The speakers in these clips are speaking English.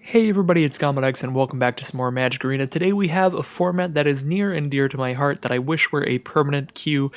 Hey everybody, it's Gomedex and welcome back to some more Magic Arena. Today we have a format that is near and dear to my heart that I wish were a permanent queue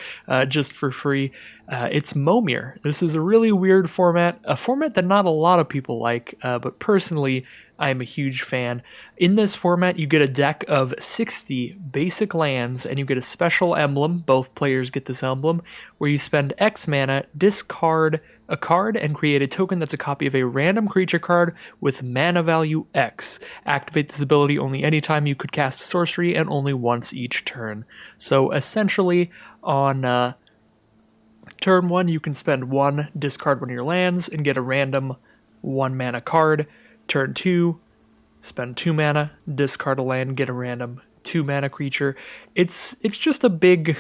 just for free. It's Momir. This is a really weird format, a format that not a lot of people like, but personally I'm a huge fan. In this format you get a deck of 60 basic lands and you get a special emblem, both players get this emblem, where you spend X mana, discard a card and create a token that's a copy of a random creature card with mana value X. Activate this ability only anytime you could cast a sorcery and only once each turn. So essentially, on turn 1, you can spend 1, discard one of your lands, and get a random 1 mana card. Turn 2, spend 2 mana, discard a land, get a random 2 mana creature. It's just a big,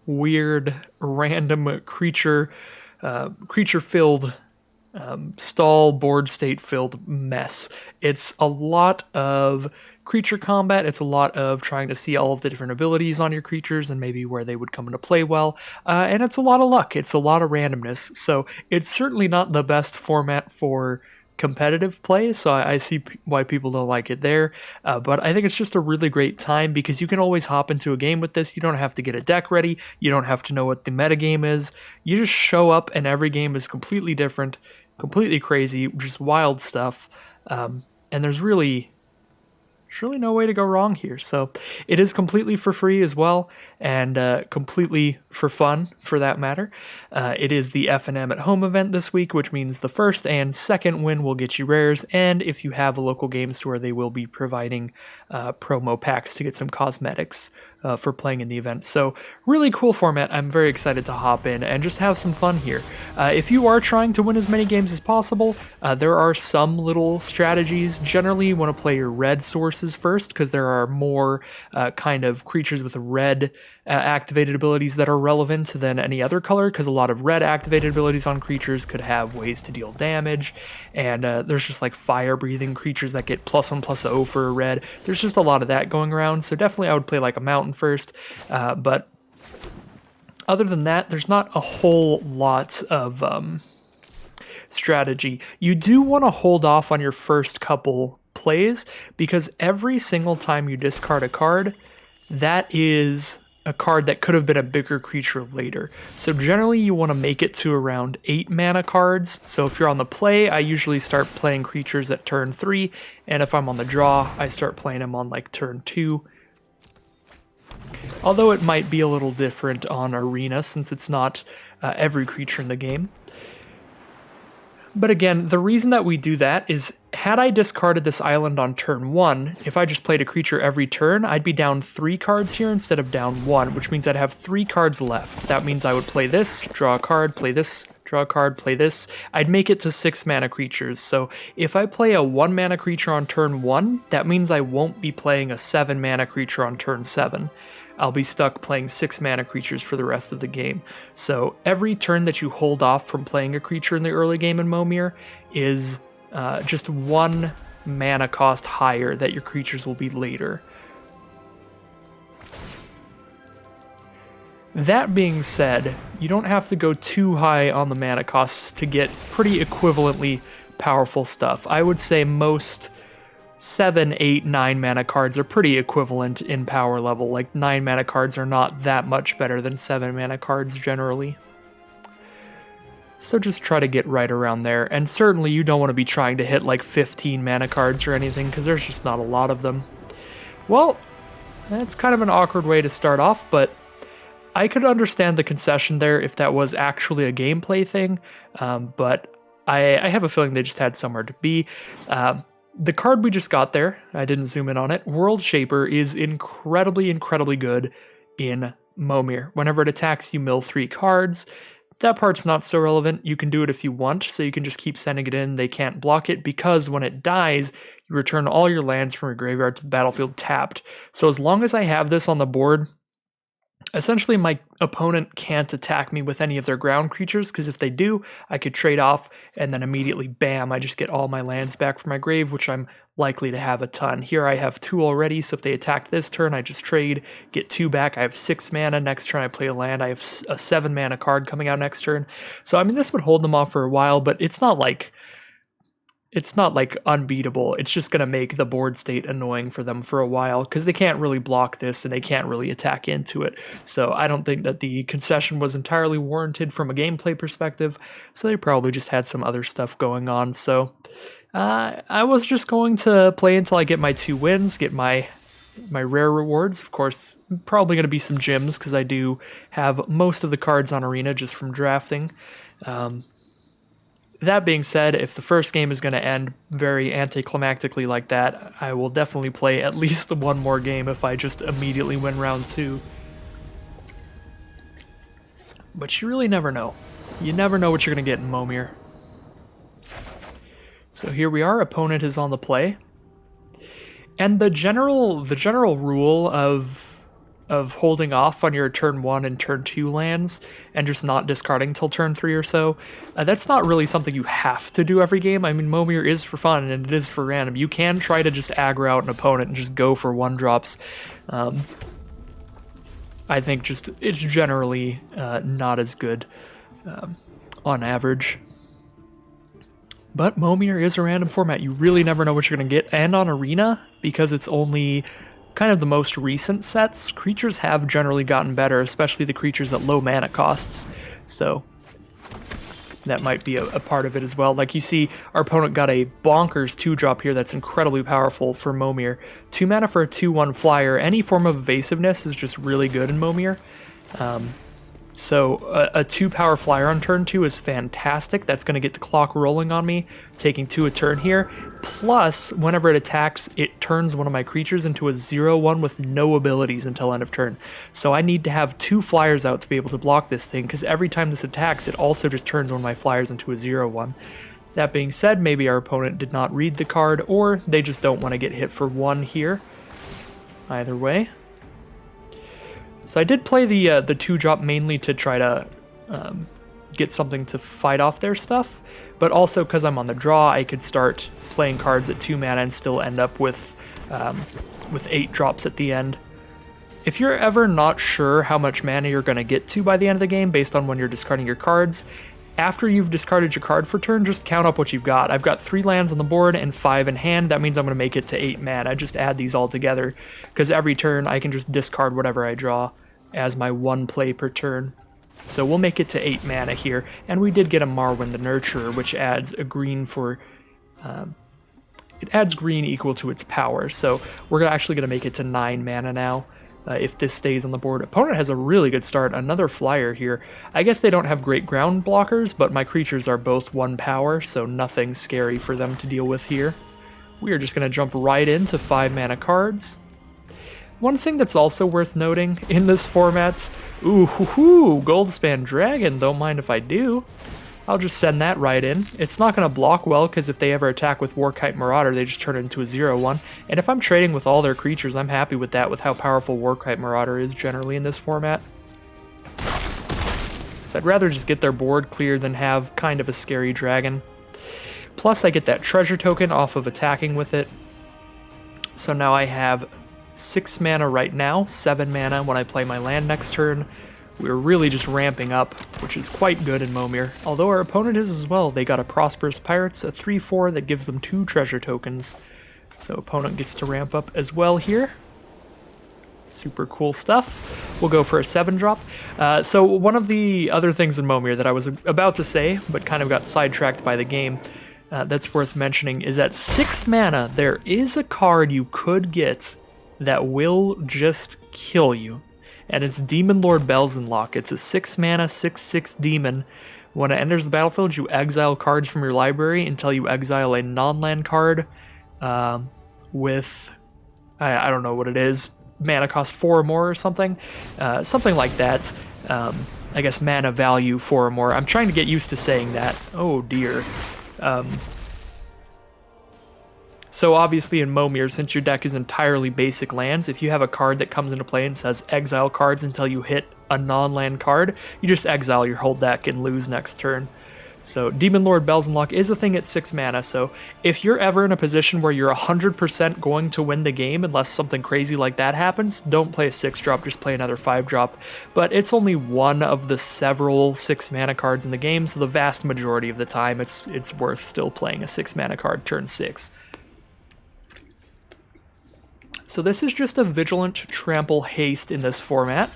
weird, random creature-filled stall board state filled mess. It's a lot of creature combat. It's a lot of trying to see all of the different abilities on your creatures and maybe where they would come into play well. And it's a lot of luck. It's a lot of randomness. So it's certainly not the best format for competitive play, so I see why people don't like it there, but I think it's just a really great time because you can always hop into a game with this. You don't have to get a deck ready, you don't have to know what the metagame is, you just show up and every game is completely different, completely crazy, just wild stuff, and there's really no way to go wrong here. So it is completely for free as well, and completely for fun, for that matter. It is the FNM at home event this week, which means the first and second win will get you rares, and if you have a local game store, they will be providing promo packs to get some cosmetics for playing in the event. So really cool format. I'm very excited to hop in and just have some fun here. If you are trying to win as many games as possible, there are some little strategies. Generally, you want to play your red sources first because there are more kind of creatures with red activated abilities that are relevant than any other color, because a lot of red activated abilities on creatures could have ways to deal damage, and there's just like fire breathing creatures that get +1/+0 for a red. There's just a lot of that going around, so definitely I would play like a mountain first, but other than that, there's not a whole lot of strategy. You do want to hold off on your first couple plays, because every single time you discard a card, that is a card that could have been a bigger creature later. So generally you want to make it to around 8 mana cards. So if you're on the play, I usually start playing creatures at turn 3, and if I'm on the draw, I start playing them on like turn 2. Although it might be a little different on Arena since it's not every creature in the game. But again, the reason that we do that is, had I discarded this island on turn 1, if I just played a creature every turn, I'd be down 3 cards here instead of down 1, which means I'd have 3 cards left. That means I would play this, draw a card, play this, draw a card, play this. I'd make it to 6 mana creatures. So if I play a 1 mana creature on turn 1, that means I won't be playing a 7 mana creature on turn 7. I'll be stuck playing 6 mana creatures for the rest of the game. So every turn that you hold off from playing a creature in the early game in Momir is just 1 mana cost higher that your creatures will be later. That being said, you don't have to go too high on the mana costs to get pretty equivalently powerful stuff. I would say most 7, 8, 9 mana cards are pretty equivalent in power level. Like 9 mana cards are not that much better than 7 mana cards generally. So just try to get right around there. And certainly you don't want to be trying to hit like 15 mana cards or anything, because there's just not a lot of them. Well, that's kind of an awkward way to start off, but I could understand the concession there if that was actually a gameplay thing, but I have a feeling they just had somewhere to be. The card we just got there, I didn't zoom in on it, World Shaper, is incredibly, incredibly good in Momir. Whenever it attacks, you mill 3 cards. That part's not so relevant. You can do it if you want, so you can just keep sending it in. They can't block it, because when it dies, you return all your lands from your graveyard to the battlefield tapped. So as long as I have this on the board, essentially my opponent can't attack me with any of their ground creatures, because if they do, I could trade off, and then immediately, bam, I just get all my lands back from my grave, which I'm likely to have a ton. Here I have 2 already, so if they attack this turn, I just trade, get 2 back. I have 6 mana. Next turn I play a land. I have a 7 mana card coming out next turn. So I mean, this would hold them off for a while, but it's not like it's not like unbeatable. It's just going to make the board state annoying for them for a while because they can't really block this and they can't really attack into it. So I don't think that the concession was entirely warranted from a gameplay perspective. So they probably just had some other stuff going on. So I was just going to play until I get my 2 wins, get my rare rewards. Of course, probably going to be some gems because I do have most of the cards on Arena just from drafting. That being said, if the first game is going to end very anticlimactically like that, I will definitely play at least one more game if I just immediately win round 2. But you really never know. You never know what you're going to get in Momir. So here we are, opponent is on the play. And the general rule of holding off on your turn 1 and turn 2 lands and just not discarding till turn 3 or so, that's not really something you have to do every game. I mean, Momir is for fun and it is for random. You can try to just aggro out an opponent and just go for 1-drops. I think just it's generally not as good on average. But Momir is a random format. You really never know what you're going to get. And on Arena, because it's only kind of the most recent sets, creatures have generally gotten better, especially the creatures at low mana costs. So that might be a part of it as well. Like you see, our opponent got a bonkers 2-drop here that's incredibly powerful for Momir. 2 mana for a 2/1 flyer. Any form of evasiveness is just really good in Momir. So a 2-power flyer on turn 2 is fantastic. That's going to get the clock rolling on me, taking 2 a turn here. Plus, whenever it attacks, it turns one of my creatures into a 0/1 with no abilities until end of turn. So I need to have 2 flyers out to be able to block this thing, because every time this attacks, it also just turns one of my flyers into a 0/1. That being said, maybe our opponent did not read the card, or they just don't want to get hit for 1 here. Either way. So I did play the 2-drop mainly to try to get something to fight off their stuff, but also because I'm on the draw, I could start playing cards at 2 mana and still end up with 8 drops at the end. If you're ever not sure how much mana you're going to get to by the end of the game based on when you're discarding your cards, after you've discarded your card for turn, just count up what you've got. I've got 3 lands on the board and 5 in hand. That means I'm going to make it to 8 mana. Just add these all together, because every turn I can just discard whatever I draw as my 1 play per turn. So we'll make it to 8 mana here, and we did get a Marwyn the Nurturer, which adds a green for... it adds green equal to its power, so we're actually going to make it to 9 mana now. If this stays on the board. Opponent has a really good start. Another flyer here. I guess they don't have great ground blockers, but my creatures are both 1 power, so nothing scary for them to deal with here. We are just going to jump right into 5 mana cards. One thing that's also worth noting in this format, Goldspan Dragon, don't mind if I do. I'll just send that right in. It's not going to block well, because if they ever attack with Warkite Marauder, they just turn it into a 0/1. And if I'm trading with all their creatures, I'm happy with that, with how powerful Warkite Marauder is generally in this format. So I'd rather just get their board clear than have kind of a scary dragon. Plus I get that treasure token off of attacking with it. So now I have 6 mana right now, 7 mana when I play my land next turn. We're really just ramping up, which is quite good in Momir. Although our opponent is as well. They got a Prosperous Pirates, a 3/4 that gives them 2 treasure tokens. So opponent gets to ramp up as well here. Super cool stuff. We'll go for a 7-drop. So one of the other things in Momir that I was about to say, but kind of got sidetracked by the game, that's worth mentioning, is at 6 mana, there is a card you could get that will just kill you. And it's Demon Lord Belzenlock. It's a 6 mana, 6/6 demon. When it enters the battlefield, you exile cards from your library until you exile a non-land card with, I don't know what it is, mana cost 4 or more or something. Something like that. I guess mana value 4 or more. I'm trying to get used to saying that. Oh dear. So obviously in Momir, since your deck is entirely basic lands, if you have a card that comes into play and says exile cards until you hit a non-land card, you just exile your whole deck and lose next turn. So Demon Lord Bells Unlock is a thing at 6 mana, so if you're ever in a position where you're 100% going to win the game unless something crazy like that happens, don't play a 6-drop, just play another 5-drop. But it's only one of the several 6 mana cards in the game, so the vast majority of the time it's worth still playing a 6 mana card turn 6. So this is just a Vigilant Trample Haste in this format.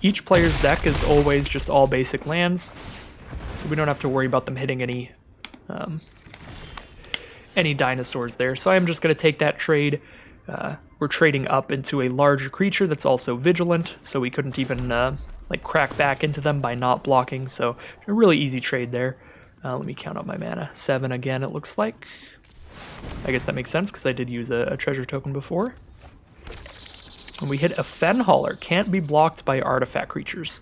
Each player's deck is always just all basic lands, so we don't have to worry about them hitting any dinosaurs there. So I'm just going to take that trade. We're trading up into a larger creature that's also vigilant, so we couldn't even like crack back into them by not blocking. So a really easy trade there. Let me count up my mana. 7 again, it looks like. I guess that makes sense because I did use a treasure token before. And we hit a Fen Hauler. Can't be blocked by artifact creatures.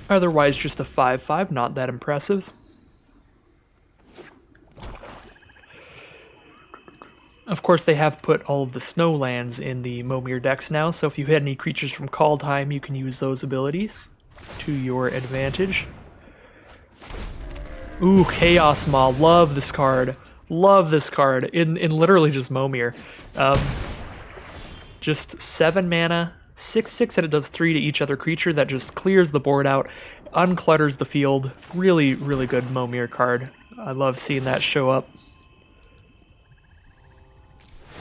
Otherwise, just a 5/5, not that impressive. Of course, they have put all of the snow lands in the Momir decks now, so if you hit any creatures from Kaldheim, you can use those abilities to your advantage. Ooh, Chaos Maw. Love this card. Love this card in literally just Momir. Just 7 mana. 6/6 and it does 3 to each other creature. That just clears the board out, unclutters the field. Really, really good Momir card. I love seeing that show up.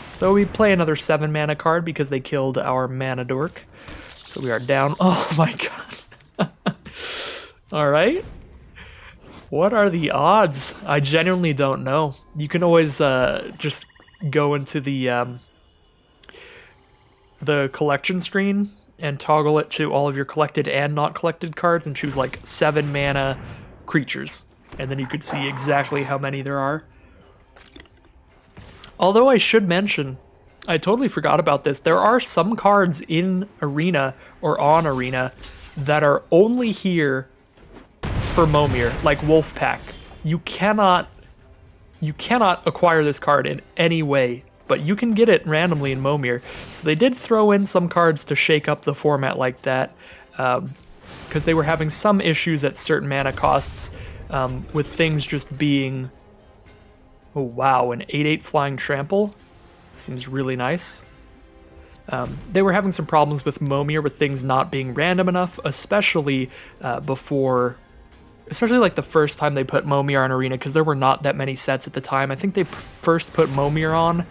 So we play another 7 mana card because they killed our mana dork. So we are down. Oh my god. Alright. What are the odds? I genuinely don't know. You can always just go into the collection screen and toggle it to all of your collected and not collected cards and choose like 7 mana creatures. And then you could see exactly how many there are. Although I should mention, I totally forgot about this, there are some cards in Arena or on Arena that are only here for Momir, like Wolfpack. You cannot acquire this card in any way, but you can get it randomly in Momir. So they did throw in some cards to shake up the format like that, because they were having some issues at certain mana costs with things just being... Oh wow, an 8/8 Flying Trample. Seems really nice. They were having some problems with Momir with things not being random enough, especially especially like the first time they put Momir on Arena, because there were not that many sets at the time. I think they first put Momir on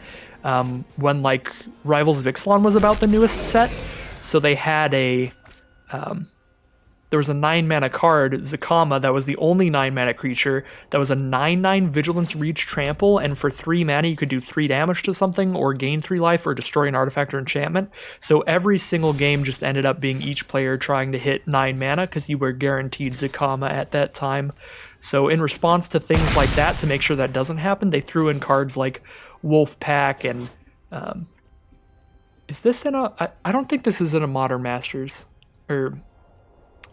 when like Rivals of Ixalan was about the newest set. So they had there was a 9 mana card, Zakama, that was the only 9 mana creature. That was a 9/9 Vigilance Reach Trample, and for 3 mana you could do 3 damage to something, or gain 3 life, or destroy an artifact or enchantment. So every single game just ended up being each player trying to hit 9 mana, because you were guaranteed Zakama at that time. So in response to things like that, to make sure that doesn't happen, they threw in cards like Wolfpack and... is this in a... I don't think this is in a Modern Masters, or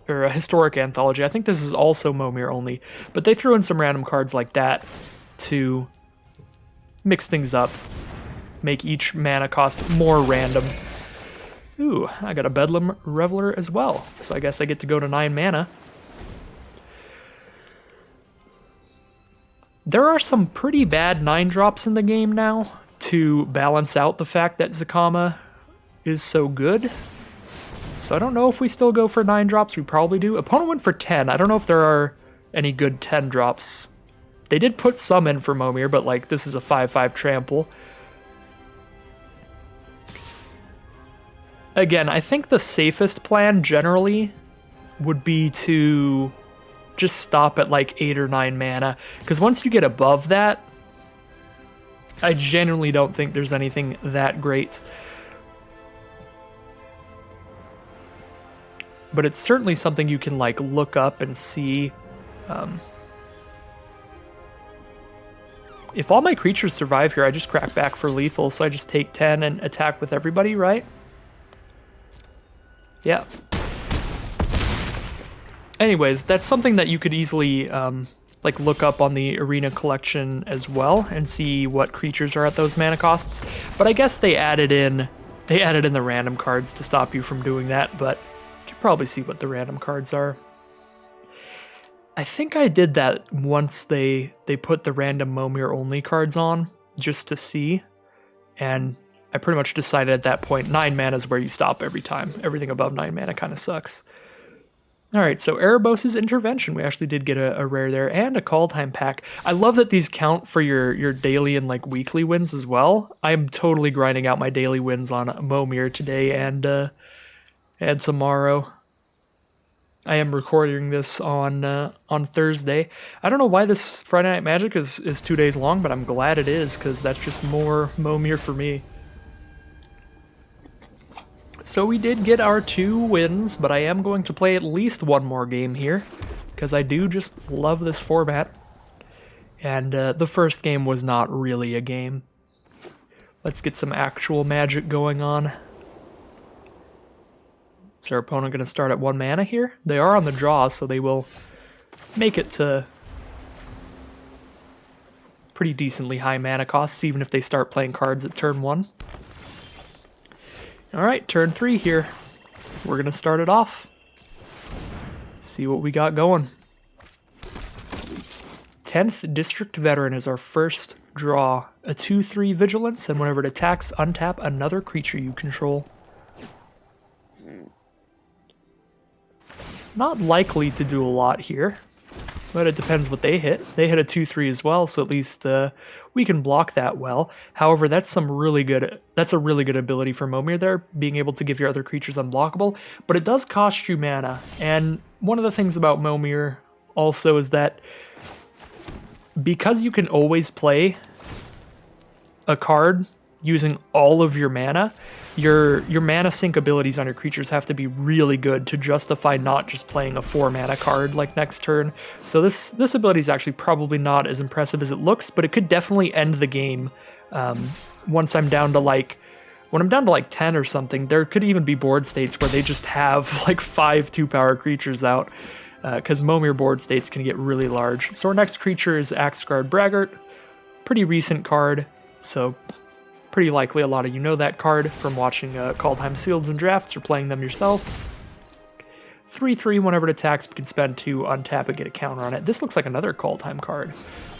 a Historic Anthology. I think this is also Momir only, but they threw in some random cards like that to mix things up, make each mana cost more random. Ooh, I got a Bedlam Reveler as well, so I guess I get to go to 9 mana. There are some pretty bad 9-drops in the game now to balance out the fact that Zakama is so good. So I don't know if we still go for 9 drops. We probably do. Opponent went for 10. I don't know if there are any good 10 drops. They did put some in for Momir, but like this is a 5/5 trample. Again, I think the safest plan generally would be to just stop at like 8 or 9 mana, because once you get above that, I genuinely don't think there's anything that great. But it's certainly something you can like look up and see. If all my creatures survive here, I just crack back for lethal, so I just take 10 and attack with everybody, right? Yeah. Anyways, that's something that you could easily like look up on the Arena collection as well and see what creatures are at those mana costs. But I guess they added in the random cards to stop you from doing that, but probably see what the random cards are. I think I did that once they put the random Momir only cards on, just to see, and I pretty much decided at that point 9 mana is where you stop every time. Everything above 9 mana kind of sucks. Alright, so Erebos' Intervention. We actually did get a rare there, and a Call Time pack. I love that these count for your daily and like weekly wins as well. I'm totally grinding out my daily wins on Momir today and tomorrow. I am recording this on Thursday. I don't know why this Friday Night Magic is 2 days long, but I'm glad it is, because that's just more Momir for me. So we did get our 2 wins, but I am going to play at least one more game here, because I do just love this format. And the first game was not really a game. Let's get some actual magic going on. Is our opponent going to start at 1 mana here? They are on the draw, so they will make it to pretty decently high mana costs, even if they start playing cards at turn 1. Alright, turn 3 here. We're going to start it off. See what we got going. 10th District Veteran is our first draw. A 2/3 Vigilance, and whenever it attacks, untap another creature you control. Not likely to do a lot here, but it depends what they hit. They hit a 2/3 as well, so at least we can block that well. However, that's a really good ability for Momir there, being able to give your other creatures unblockable, but it does cost you mana. And one of the things about Momir also is that because you can always play a card using all of your mana, your mana sink abilities on your creatures have to be really good to justify not just playing a 4 mana card like next turn. So this ability is actually probably not as impressive as it looks, but it could definitely end the game once I'm down to like, when I'm down to like 10 or something. There could even be board states where they just have like 5 2-power creatures out, because Momir board states can get really large. So our next creature is Axguard Braggart. Pretty recent card, so pretty likely a lot of you know that card from watching Call Time Sealeds and Drafts or playing them yourself. 3/3, whenever it attacks, we can spend 2, untap and get a counter on it. This looks like another Call Time card.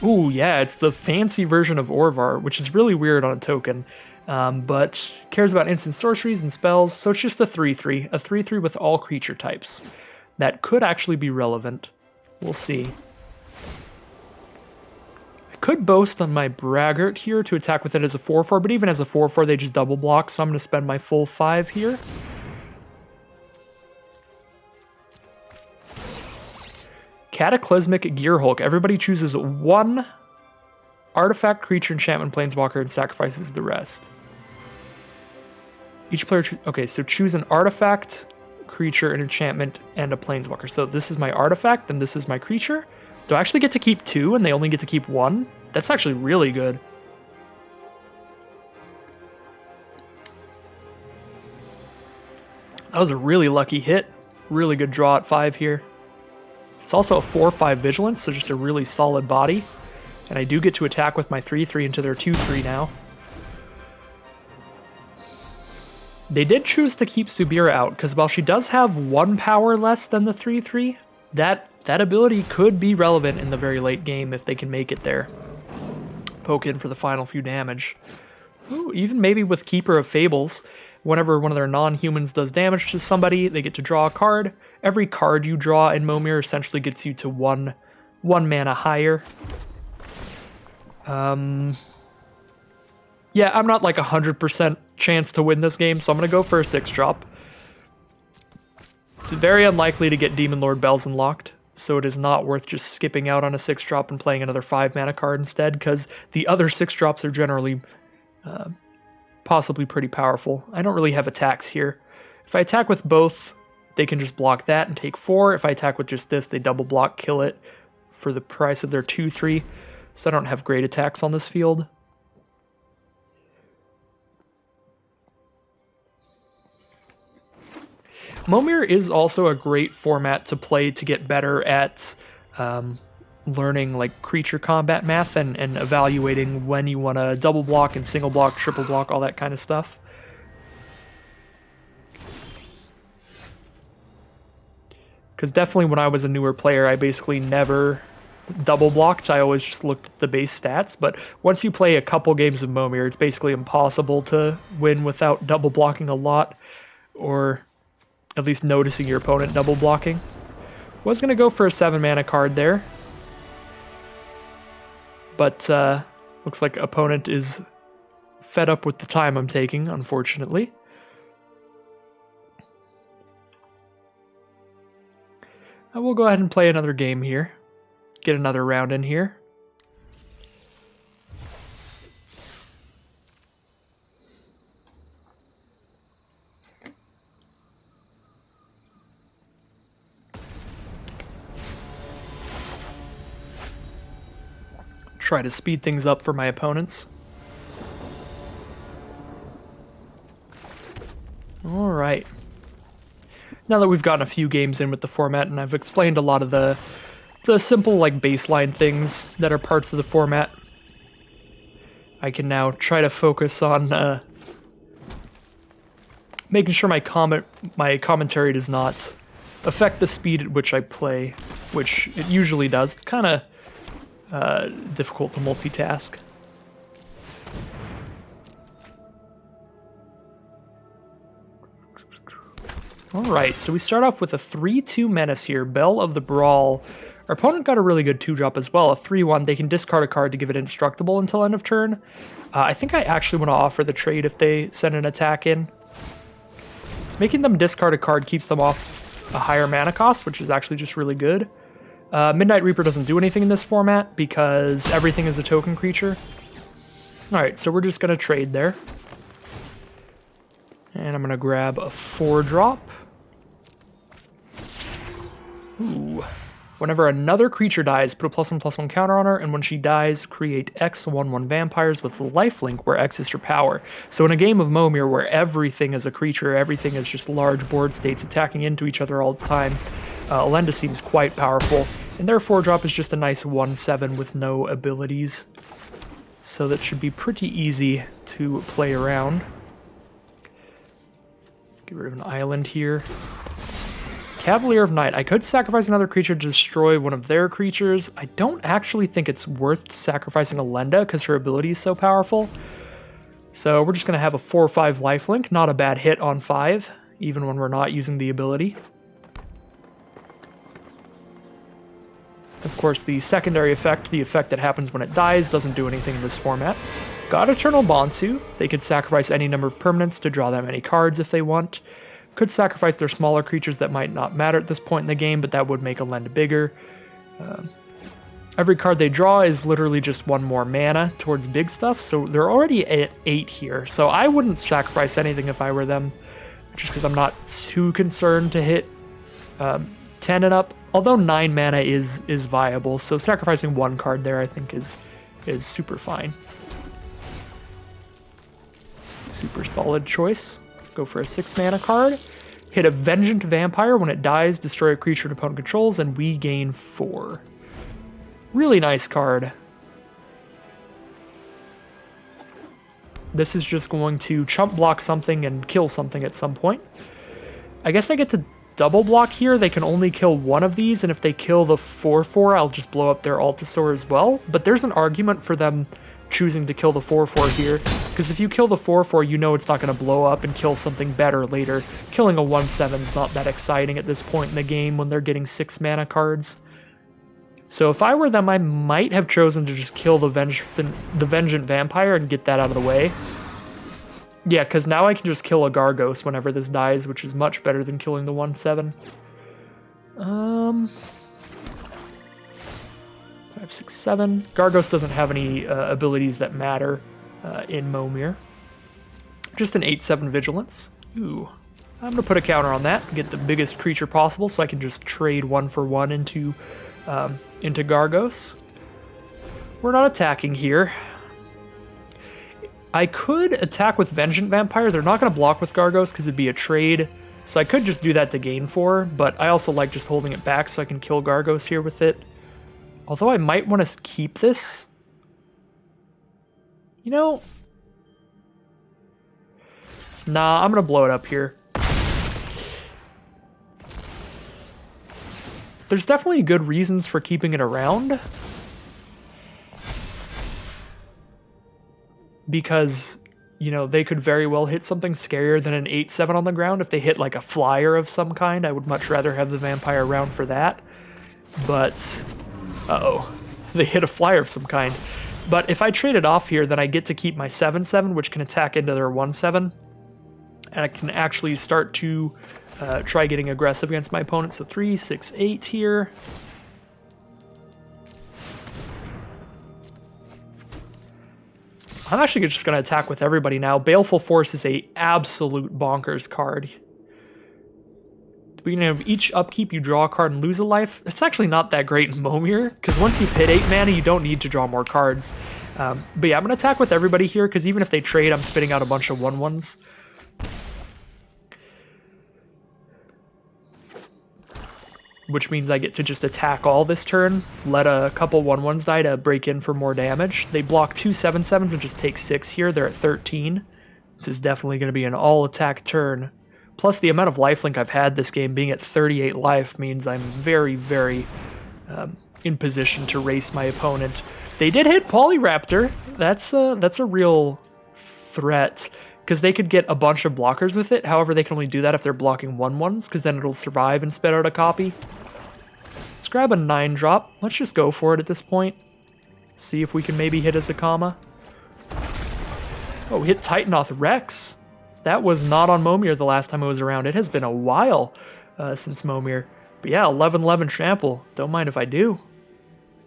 Ooh, yeah, it's the fancy version of Orvar, which is really weird on a token, but cares about instant sorceries and spells, so it's just a 3/3. A 3/3 with all creature types. That could actually be relevant. We'll see. Could boast on my Braggart here to attack with it as a 4/4, but even as a 4/4 they just double block, so I'm going to spend my full 5 here. Cataclysmic Gearhulk. Everybody chooses 1 artifact, creature, enchantment, planeswalker, and sacrifices the rest. Each player... Okay, so choose an artifact, creature, an enchantment, and a planeswalker. So this is my artifact, and this is my creature. Do I actually get to keep 2 and they only get to keep 1? That's actually really good. That was a really lucky hit. Really good draw at 5 here. It's also a 4/5 Vigilance, so just a really solid body. And I do get to attack with my 3/3 into their 2/3 now. They did choose to keep Subira out, because while she does have 1 power less than the 3/3, that ability could be relevant in the very late game if they can make it there. Poke in for the final few damage. Ooh, even maybe with Keeper of Fables, whenever one of their non-humans does damage to somebody, they get to draw a card. Every card you draw in Momir essentially gets you to 1 mana higher. Yeah, I'm not like 100% chance to win this game, so I'm going to go for a 6-drop. It's very unlikely to get Demon Lord Bells unlocked, so it is not worth just skipping out on a 6-drop and playing another 5-mana card instead, because the other 6-drops are generally possibly pretty powerful. I don't really have attacks here. If I attack with both, they can just block that and take 4. If I attack with just this, they double block, kill it for the price of their 2/3, so I don't have great attacks on this field. Momir is also a great format to play to get better at learning like creature combat math and evaluating when you want to double block and single block, triple block, all that kind of stuff. Because definitely when I was a newer player, I basically never double blocked. I always just looked at the base stats. But once you play a couple games of Momir, it's basically impossible to win without double blocking a lot, or at least noticing your opponent double blocking. Was going to go for a 7 mana card there, but looks like opponent is fed up with the time I'm taking, unfortunately. I will go ahead and play another game here. Get another round in here. Try to speed things up for my opponents. Alright. Now that we've gotten a few games in with the format and I've explained a lot of the simple like baseline things that are parts of the format, I can now try to focus on making sure my commentary does not affect the speed at which I play, which it usually does. It's kind of difficult to multitask. Alright, so we start off with a 3-2 Menace here, Belle of the Brawl. Our opponent got a really good 2-drop as well, a 3-1. They can discard a card to give it indestructible until end of turn. I think I actually want to offer the trade if they send an attack in. It's making them discard a card keeps them off a higher mana cost, which is actually just really good. Midnight Reaper doesn't do anything in this format because everything is a token creature. Alright, so we're just going to trade there. And I'm going to grab a 4-drop. Ooh. Whenever another creature dies, put a +1/+1 counter on her, and when she dies, create X 1/1 vampires with lifelink where X is her power. So in a game of Momir where everything is a creature, everything is just large board states attacking into each other all the time, Elenda seems quite powerful, and their 4-drop is just a nice 1/7 with no abilities. So that should be pretty easy to play around. Get rid of an island here. Cavalier of Night. I could sacrifice another creature to destroy one of their creatures. I don't actually think it's worth sacrificing Elenda because her ability is so powerful. So we're just going to have a 4/5 lifelink. Not a bad hit on 5, even when we're not using the ability. Of course, the secondary effect, the effect that happens when it dies, doesn't do anything in this format. Got Eternal Bonsu. They could sacrifice any number of permanents to draw that many cards if they want. Could sacrifice their smaller creatures that might not matter at this point in the game, but that would make Elenda bigger. Every card they draw is literally just 1 more mana towards big stuff, so they're already at 8 here. So I wouldn't sacrifice anything if I were them, just because I'm not too concerned to hit 10 and up. Although 9 mana is viable, so sacrificing 1 card there I think is super fine. Super solid choice. Go for a 6 mana card. Hit a Vengeant Vampire. When it dies, destroy a creature an opponent controls, and we gain 4. Really nice card. This is just going to chump block something and kill something at some point. I guess I get to double block here. They can only kill one of these, and if they kill the 4/4, I'll just blow up their Altasaur as well. But there's an argument for them choosing to kill the 4/4 here, because if you kill the 4/4, you know it's not going to blow up and kill something better later. Killing a 1/7 is not that exciting at this point in the game when they're getting 6 mana cards. So if I were them, I might have chosen to just kill the Vengeant Vampire and get that out of the way. Yeah, because now I can just kill a Gargos whenever this dies, which is much better than killing the 1/7. 5, 6, 7. Gargos doesn't have any abilities that matter in Momir. Just an 8/7 Vigilance. Ooh. I'm going to put a counter on that, get the biggest creature possible so I can just trade 1 for 1 into Gargos. We're not attacking here. I could attack with Vengeant Vampire. They're not going to block with Gargos because it'd be a trade. So I could just do that to gain 4, but I also like just holding it back so I can kill Gargos here with it. Although I might want to keep this. You know? Nah, I'm going to blow it up here. There's definitely good reasons for keeping it around. Because, you know, they could very well hit something scarier than an 8/7 on the ground. If they hit like a flyer of some kind, I would much rather have the vampire around for that. But, uh-oh, they hit a flyer of some kind. But if I trade it off here, then I get to keep my 7/7, which can attack into their 1/7. And I can actually start to try getting aggressive against my opponent. So 3, 6, 8 here. I'm actually just going to attack with everybody now. Baleful Force is a absolute bonkers card. At the beginning of each upkeep, you draw a card and lose a life. It's actually not that great in Momir, because once you've hit 8 mana, you don't need to draw more cards. But yeah, I'm going to attack with everybody here, because even if they trade, I'm spitting out a bunch of 1/1s. Which means I get to just attack all this turn, let a couple 1/1s die to break in for more damage. They block 2 7/7s and just take 6 here. They're at 13. This is definitely going to be an all-attack turn. Plus, the amount of lifelink I've had this game being at 38 life means I'm very, very in position to race my opponent. They did hit Polyraptor. That's a real threat, because they could get a bunch of blockers with it. However, they can only do that if they're blocking 1/1s, because then it'll survive and spit out a copy. Let's grab a 9-drop. Let's just go for it at this point. See if we can maybe hit a Zakama. Oh, we hit Titanoth Rex. That was not on Momir the last time I was around. It has been a while since Momir. But yeah, 11/11 Trample. Don't mind if I do.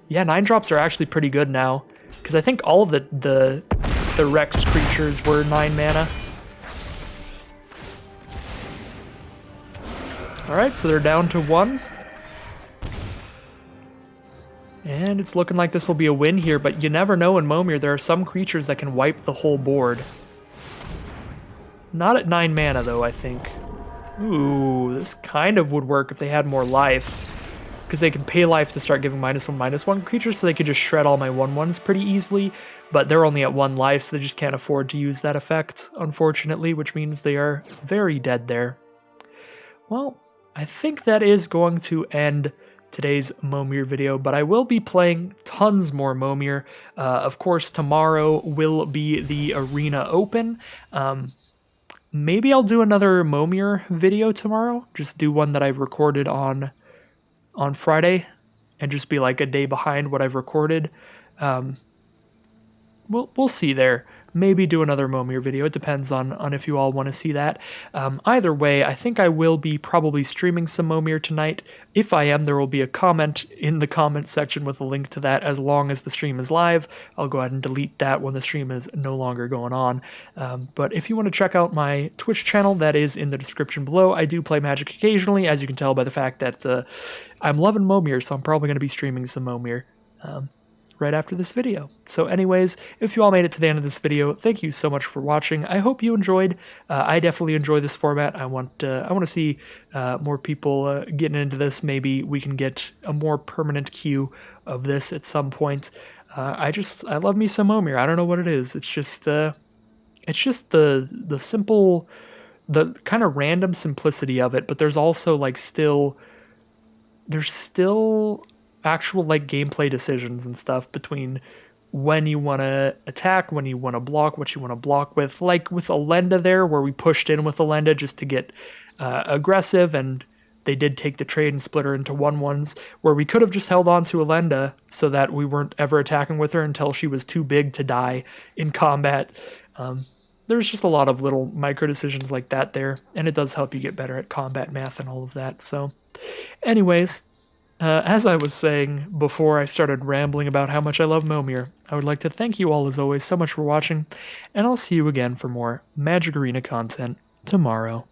Yeah, 9-drops are actually pretty good now, because I think all of the Rex creatures were 9 mana. Alright, so they're down to 1. And it's looking like this will be a win here, but you never know in Momir. There are some creatures that can wipe the whole board. Not at 9 mana, though, I think. Ooh, this kind of would work if they had more life, because they can pay life to start giving -1/-1 creatures, so they could just shred all my 1/1s pretty easily, but they're only at 1 life, so they just can't afford to use that effect, unfortunately, which means they are very dead there. Well, I think that is going to end today's Momir video, but I will be playing tons more Momir. Of course, tomorrow will be the Arena Open. Maybe I'll do another Momir video tomorrow, just do one that I've recorded on Friday, and just be like a day behind what I've recorded. We'll see there. Maybe do another Momir video. It depends on if you all want to see that. Either way, I think I will be probably streaming some Momir tonight. If I am, there will be a comment in the comment section with a link to that as long as the stream is live. I'll go ahead and delete that when the stream is no longer going on. But if you want to check out my Twitch channel, that is in the description below. I do play Magic occasionally, as you can tell by the fact that I'm loving Momir, so I'm probably going to be streaming some Momir right after this video. So anyways, if you all made it to the end of this video, thank you so much for watching. I hope you enjoyed. I definitely enjoy this format. I want to see more people getting into this. Maybe we can get a more permanent queue of this at some point. I love me some Momir. I don't know what it is. It's just the simple, the kind of random simplicity of it, but there's also like there's still actual like gameplay decisions and stuff between when you want to attack, when you want to block, what you want to block with. Like with Elenda there, where we pushed in with Elenda just to get aggressive, and they did take the trade and split her into 1/1s, where we could have just held on to Elenda so that we weren't ever attacking with her until she was too big to die in combat. There's just a lot of little micro decisions like that there, and it does help you get better at combat math and all of that. So anyways, as I was saying before I started rambling about how much I love Momir, I would like to thank you all as always so much for watching, and I'll see you again for more Magic Arena content tomorrow.